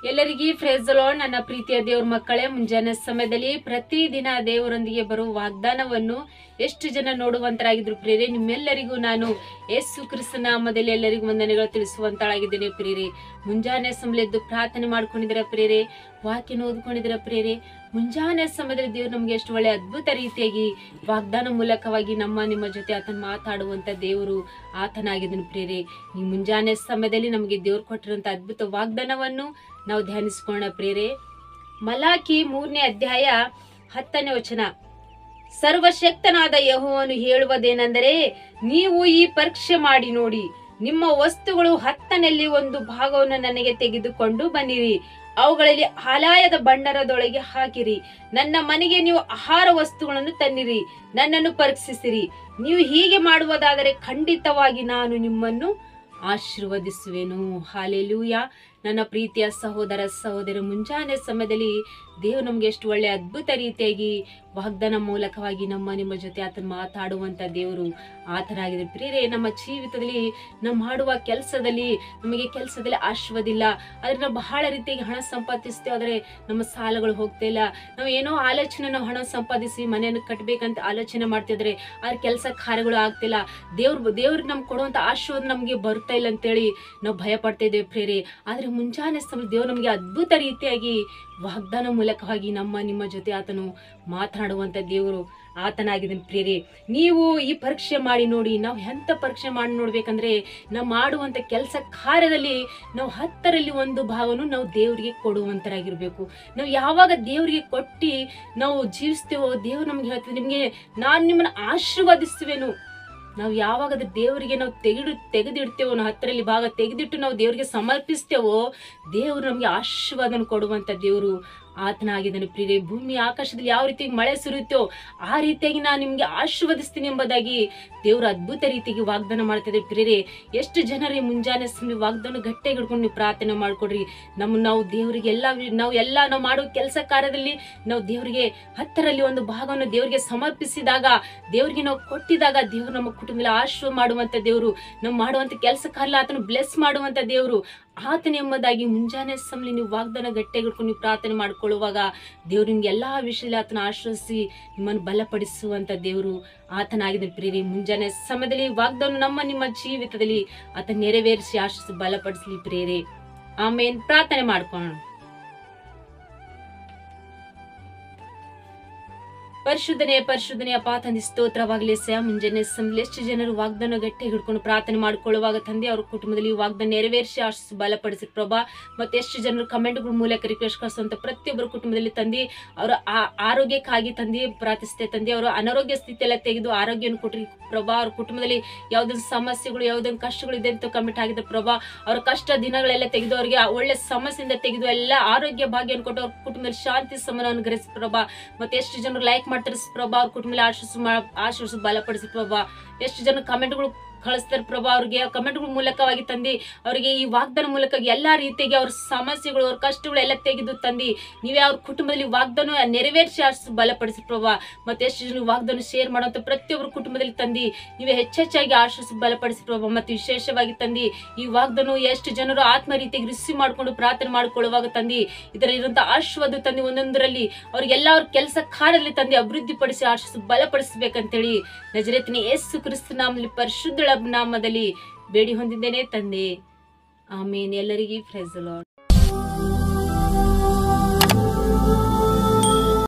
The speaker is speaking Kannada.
ಎಲ್ಲರಿಗೂ ಪ್ರೈಸ್ ದಿ ಲಾರ್ಡ್. ನನ್ನ ಪ್ರೀತಿಯ ದೇವ್ರ ಮಕ್ಕಳೇ, ಮುಂಜಾನೆ ಸಮಯದಲ್ಲಿ ಪ್ರತಿದಿನ ದೇವರೊಂದಿಗೆ ಬರುವ ವಾಗ್ದಾನವನ್ನು ಎಷ್ಟು ಜನ ನೋಡುವಂತರಾಗಿದ್ರು ಪ್ರಿಯರೇ. ನಿಮ್ಮೆಲ್ಲರಿಗೂ ನಾನು ಯೇಸು ಕ್ರಿಸ್ತನ ನಾಮದಲ್ಲಿ ಎಲ್ಲರಿಗೂ ವಂದನೆಗಳು ತಿಳಿಸುವಂತಳಾಗಿದ್ದೇನೆ ಪ್ರಿಯರೇ. ಮುಂಜಾನೆ ಸಮಯದ್ದು ಪ್ರಾರ್ಥನೆ ಮಾಡ್ಕೊಂಡಿದ್ದೀರಾ ಪ್ರಿಯರೇ, ವಾಕ್ಯನ ಓದ್ಕೊಂಡಿದ್ದೀರಾ ಪ್ರಿಯರೇ. ಮುಂಜಾನೆ ಸಮಯದಲ್ಲಿ ದೇವ್ರು ನಮ್ಗೆ ಎಷ್ಟು ಒಳ್ಳೆ ಅದ್ಭುತ ರೀತಿಯಾಗಿ ವಾಗ್ದಾನ ಮೂಲಕವಾಗಿ ನಿಮ್ಮ ಜೊತೆ ಆತನ ಮಾತಾಡುವಂತ ದೇವರು ಆತನಾಗಿದ್ದನು ಪ್ರಿಯರೇ. ಈ ಮುಂಜಾನೆ ಸಮಯದಲ್ಲಿ ನಮಗೆ ದೇವ್ರು ಕೊಟ್ಟಿರುವಂತ ಅದ್ಭುತ ವಾಗ್ದಾನವನ್ನು ನಾವು ಧ್ಯಾನಿಸಿಕೊಳ್ಳೋಣ ಪ್ರಿಯರೇ. ಮಲಾಕಿ 3ನೇ ಅಧ್ಯಾಯ 10ನೇ ವಚನ. ಸರ್ವಶಕ್ತನಾದ ಯೆಹೋವನು ಹೇಳುವುದೇನೆಂದರೆ, ನೀವು ಈ ಪರೀಕ್ಷೆ ಮಾಡಿ ನೋಡಿ, ನಿಮ್ಮ ವಸ್ತುಗಳು 10ನಲ್ಲಿ 1 ಭಾಗವನ್ನು ನನಗೆ ತೆಗೆದುಕೊಂಡು ಬನ್ನಿರಿ, ಅವುಗಳಲ್ಲಿ ಆಲಯದ ಭಂಡಾರದೊಳಗೆ ಹಾಕಿರಿ. ನನ್ನ ಮನೆಗೆ ನೀವು ಆಹಾರ ವಸ್ತುಗಳನ್ನು ತನ್ನಿರಿ, ನನ್ನನ್ನು ಪರೀಕ್ಷಿಸಿರಿ. ನೀವು ಹೀಗೆ ಮಾಡುವುದಾದರೆ ಖಂಡಿತವಾಗಿ ನಾನು ನಿಮ್ಮನ್ನು ಆಶೀರ್ವದಿಸುವೆನು. ಹಾಲೆಲೂಯ. ನನ್ನ ಪ್ರೀತಿಯ ಸಹೋದರ ಸಹೋದರಿ, ಮುಂಜಾನೆ ಸಮಯದಲ್ಲಿ ದೇವರು ನಮ್ಗೆ ಎಷ್ಟು ಒಳ್ಳೆ ಅದ್ಭುತ ರೀತಿಯಾಗಿ ವಾಗ್ದಾನ ಮೂಲಕವಾಗಿ ನಿಮ್ಮ ಜೊತೆ ಆತನ ಮಾತಾಡುವಂತ ದೇವರು ಆತನಾಗಿದೆ ಪ್ರಿಯರೇ. ನಮ್ಮ ಜೀವಿತದಲ್ಲಿ ನಾವು ಮಾಡುವ ನಮಗೆ ಕೆಲಸದಲ್ಲಿ ಆಶೀರ್ವಾದಿಲ್ಲ, ಆದ್ರೆ ನಾವು ಬಹಳ ರೀತಿಯಾಗಿ ಹಣ ಸಂಪಾದಿಸ್ತೇವೆ, ಆದ್ರೆ ನಮ್ಮ ಸಾಲಗಳು ಹೋಗ್ತಾ ಇಲ್ಲ. ನಾವು ಏನೋ ಆಲೋಚನೆ, ನಾವು ಹಣ ಸಂಪಾದಿಸಿ ಮನೆಯನ್ನು ಕಟ್ಟಬೇಕಂತ ಆಲೋಚನೆ ಮಾಡ್ತಿದ್ರೆ ಆದ್ರೆ ಕೆಲಸ ಕಾರ್ಯಗಳು ಆಗ್ತಿಲ್ಲ. ದೇವ್ರಿಗೆ ನಮ್ಗೆ ಕೊಡುವಂತ ಆಶೀರ್ವಾದ ನಮ್ಗೆ ಬರ್ತಾ ಇಲ್ಲ ಅಂತೇಳಿ ನಾವು ಭಯ ಪಡ್ತಾ ಇದ್ದೇವೆ ಪ್ರಿಯರೇ. ಆದ್ರೆ ಮುಂಜಾನೆ ಸಮಯ ದೇವ್ರು ನಮ್ಗೆ ಅದ್ಭುತ ರೀತಿಯಾಗಿ ವಾಗ್ದಾನ ಮೂಲಕವಾಗಿ ನಿಮ್ಮ ಜೊತೆ ಆತನು ಮಾತನಾಡುವಂತ ದೇವರು ಆತನಾಗಿದ್ದಾನೆ ಪ್ರಿಯರೇ. ನೀವು ಈ ಪರೀಕ್ಷೆ ಮಾಡಿ ನೋಡಿ. ನಾವು ಎಂತ ಪರೀಕ್ಷೆ ಮಾಡಿ ನೋಡ್ಬೇಕಂದ್ರೆ, ನಾವು ಮಾಡುವಂತ ಕೆಲಸ ಕಾರ್ಯದಲ್ಲಿ ನಾವು 10ರಲ್ಲಿ 1 ಭಾಗವನ್ನು ನಾವು ದೇವರಿಗೆ ಕೊಡುವಂತರಾಗಿರ್ಬೇಕು. ನಾವು ಯಾವಾಗ ದೇವರಿಗೆ ಕೊಟ್ಟು ನಾವು ಜೀವಿಸ್ತೇವೋ, ದೇವ್ರು ನಮ್ಗೆ ಹೇಳ್ತದೆ, ನಿಮ್ಗೆ ನಾನು ನಿಮ್ಮನ್ನ ಆಶೀರ್ವದಿಸುವೆನು. ನಾವು ಯಾವಾಗ ದೇವರಿಗೆ ನಾವು ತೆಗೆದಿಡ್ತೇವೋ, ನಾವು 10ರಲ್ಲಿ ಭಾಗ ತೆಗೆದಿಟ್ಟು ನಾವು ದೇವರಿಗೆ ಸಮರ್ಪಿಸ್ತೇವೋ, ದೇವರು ನಮ್ಗೆ ಆಶೀರ್ವಾದನ ಕೊಡುವಂತ ದೇವರು ಆತನಾಗಿದ್ದಾನೆ ಪ್ರಿಯರೇ. ಭೂಮಿ ಆಕಾಶದಲ್ಲಿ ಯಾವ ರೀತಿ ಮಳೆ ಸುರಿಯುತ್ತೋ ಆ ರೀತಿಯಾಗಿ ನಾನು ನಿಮ್ಗೆ ಆಶೀರ್ವದಿಸ್ತೀನಿ ಎಂಬುದಾಗಿ ದೇವರು ಅದ್ಭುತ ರೀತಿಯಾಗಿ ವಾಗ್ದಾನ ಮಾಡ್ತಿದೆ ಪ್ರಿಯರೇ. ಎಷ್ಟು ಜನರೇ ಮುಂಜಾನೆ ಸಮಯ ವಾಗ್ದಾನ ಗಟ್ಟಿಯಾಗಿ ಹಿಡ್ಕೊಂಡು ನೀವು ಪ್ರಾರ್ಥನೆ ಮಾಡ್ಕೊಡ್ರಿ. ನಾವು ದೇವರಿಗೆ ನಾವು ಮಾಡೋ ಕೆಲಸ ಕಾರ್ಯದಲ್ಲಿ ನಾವು ದೇವರಿಗೆ 10ರಲ್ಲಿ 1 ಭಾಗವನ್ನು ದೇವರಿಗೆ ಸಮರ್ಪಿಸಿದಾಗ, ದೇವರಿಗೆ ನಾವು ಕೊಟ್ಟಿದಾಗ, ದೇವರು ನಮ್ಮ ಕುಟುಂಬದಲ್ಲಿ ಆಶೀರ್ವಾದ ಮಾಡುವಂತ ದೇವರು, ನಾವು ಮಾಡುವಂತ ಕೆಲಸ ಕಾರ್ಯ ಆತನು ಬ್ಲೆಸ್ ಮಾಡುವಂತ ದೇವರು ಆತನ ಎಂಬುದಾಗಿ ಮುಂಜಾನೆ ಸಮಯ ನೀವು ವಾಗ್ದಾನ ಗಟ್ಟಿಯಾಗಿ ಹಿಡ್ಕೊಂಡು ನೀವು ಪ್ರಾರ್ಥನೆ ಮಾಡ್ಕೊಳ್ಳುವಾಗ ದೇವ್ರು ನಿಮ್ಗೆ ಎಲ್ಲಾ ವಿಷಯದಲ್ಲಿ ಆತನ ಆಶ್ರಯಿಸಿ ನಿಮ್ಮನ್ನು ಬಲಪಡಿಸುವಂತ ದೇವರು ಆತನಾಗಿದೆ ಪ್ರಿಯರೇ. ಮುಂಜಾನೆ ಸಮಯದಲ್ಲಿ ವಾಗ್ದಾನ ನಿಮ್ಮ ಜೀವಿತದಲ್ಲಿ ಆತ ನೆರವೇರಿಸಿ ಆಶ್ರಯಿಸಿ ಬಲಪಡಿಸಲಿ ಪ್ರಿಯರೇ. ಆಮೇನ್. ಪ್ರಾರ್ಥನೆ ಮಾಡ್ಕೊಳ್ಳೋಣ. ಪರಿಶುದ್ಧನೇ ಅಪ್ಪ ತಂದೆ, ಸ್ತೋತ್ರವಾಗಲಿ ಸಹ. ಮುಂಜಾನೆ ಸಮಯದಲ್ಲಿ ಎಷ್ಟು ಜನರು ವಾಗ್ದಾನ ಗಟ್ಟಿ ಹಿಡ್ಕೊಂಡು ಪ್ರಾರ್ಥನೆ ಮಾಡ್ಕೊಳ್ಳುವಾಗ ತಂದೆ, ಅವ್ರ ಕುಟುಂಬದಲ್ಲಿ ವಾಗ್ದಾನ ನೆರವೇರಿಸಿ ಆಶಿಸಿ ಬಲಪಡಿಸಿ ಪ್ರಭಾ. ಮತ್ತೆ ಎಷ್ಟು ಜನರು ಕಮೆಂಟ್ಗಳ ಮೂಲಕ ರಿಕ್ವೆಸ್ಟ್ ಕಳಿಸುವಂತ ಪ್ರತಿಯೊಬ್ಬರ ಕುಟುಂಬದಲ್ಲಿ ತಂದೆ, ಅವರ ಆರೋಗ್ಯಕ್ಕಾಗಿ ತಂದೆ ಪ್ರಾರ್ಥಿಸ್ತೇ ತಂದೆ. ಅವರ ಅನಾರೋಗ್ಯ ಸ್ಥಿತಿ ಎಲ್ಲ ತೆಗೆದು ಆರೋಗ್ಯವನ್ನು ಕೊಟ್ರಿ ಪ್ರಭಾ. ಅವ್ರ ಕುಟುಂಬದಲ್ಲಿ ಯಾವ್ದೊಂದು ಸಮಸ್ಯೆಗಳು, ಯಾವ್ದೊಂದು ಕಷ್ಟಗಳು ಇದೆ ಅಂತ ಕಮೆಂಟ್ ಆಗಿದೆ ಪ್ರಭಾ. ಅವ್ರ ಕಷ್ಟ ದಿನಗಳೆಲ್ಲ ತೆಗೆದು ಅವರಿಗೆ ಒಳ್ಳೆ ಸಮಸ್ಯೆಯಿಂದ ತೆಗೆದು ಎಲ್ಲ ಆರೋಗ್ಯ ಭಾಗ್ಯವನ್ನು ಕೊಟ್ಟು ಅವ್ರ ಕುಟುಂಬದಲ್ಲಿ ಶಾಂತಿ ಸಮಾನವನ್ನು ಗ್ರಹಿಸಿ ಪ್ರಭಾ. ಮತ್ತೆ ಎಷ್ಟು ಜನರು ಲೈಕ್ ಮಾಡ್ತಾರೆ ಪ್ರಭಾ, ಅವ್ರ ಕುಟುಂಬದಲ್ಲಿ ಆಶೀರ್ವದಿಸಿ ಬಲಪಡಿಸಿ ಪ್ರಭಾ. ಎಷ್ಟು ಜನ ಕಮೆಂಟ್ಗಳು ಕಳಿಸ್ತಾರೆ ಪ್ರಭಾ. ಅವ್ರಿಗೆ ಕಮೆಂಟ್ಗಳ ಮೂಲಕವಾಗಿ ತಂದಿ ಅವರಿಗೆ ಈ ವಾಗ್ದಾನ ಮೂಲಕ ಎಲ್ಲಾ ರೀತಿಯಾಗಿ ಅವ್ರ ಸಮಸ್ಯೆಗಳು, ಅವ್ರ ಕಷ್ಟಗಳು ಎಲ್ಲ ತೆಗೆದು ತಂದಿ ನೀವೇ ಅವ್ರ ಕುಟುಂಬದಲ್ಲಿ ವಾಗ್ದಾನ ನೆರವೇರಿಸಿ ಆಶಿಸಿ ಬಲಪಡಿಸಿ ಪ್ರಭಾ. ಮತ್ತೆ ಎಷ್ಟು ಜನ ವಾಗ್ದಾನ ಶೇರ್ ಮಾಡುವಂತ ಪ್ರತಿಯೊಬ್ಬರ ಕುಟುಂಬದಲ್ಲಿ ತಂದಿ ನೀವೇ ಹೆಚ್ಚೆಚ್ಚಾಗಿ ಆಶಿಸಿ ಬಲಪಡಿಸಿ ಪ್ರಭಾ. ಮತ್ತೆ ವಿಶೇಷವಾಗಿ ತಂದಿ ಈ ವಾಗ್ದಾನ ಎಷ್ಟು ಜನರು ಆತ್ಮ ರೀತಿಯಾಗಿ ರಿಸೀವ್ ಮಾಡ್ಕೊಂಡು ಪ್ರಾರ್ಥನೆ ಮಾಡ್ಕೊಳ್ಳುವಾಗ ತಂದಿ ಇದರಲ್ಲಿರುವಂತಹ ಆಶೀರ್ವಾದ ತಂದಿ ಒಂದೊಂದರಲ್ಲಿ ಅವ್ರಿಗೆಲ್ಲ ಅವ್ರ ಕೆಲಸ ಕಾರ್ಯದಲ್ಲಿ ತಂದಿ ಅಭಿವೃದ್ಧಿ ಪಡಿಸಿ ಆಶಿಸಿ ಬಲಪಡಿಸಬೇಕಂತೇಳಿ ನಜರೇತಿನ ಯೇಸು ಕ್ರಿಸ್ತ ನಾಮದಲ್ಲಿ ಪರಿಶುದ್ಧ ನಾಮದಲ್ಲಿ ಬೇಡಿ ಹೊಂದಿದ್ದೇನೆ ತಂದೆ. ಆಮೇನ್. ಎಲ್ಲರಿಗೂ ಪ್ರೈಸ್ ದಿ ಲಾರ್ಡ್.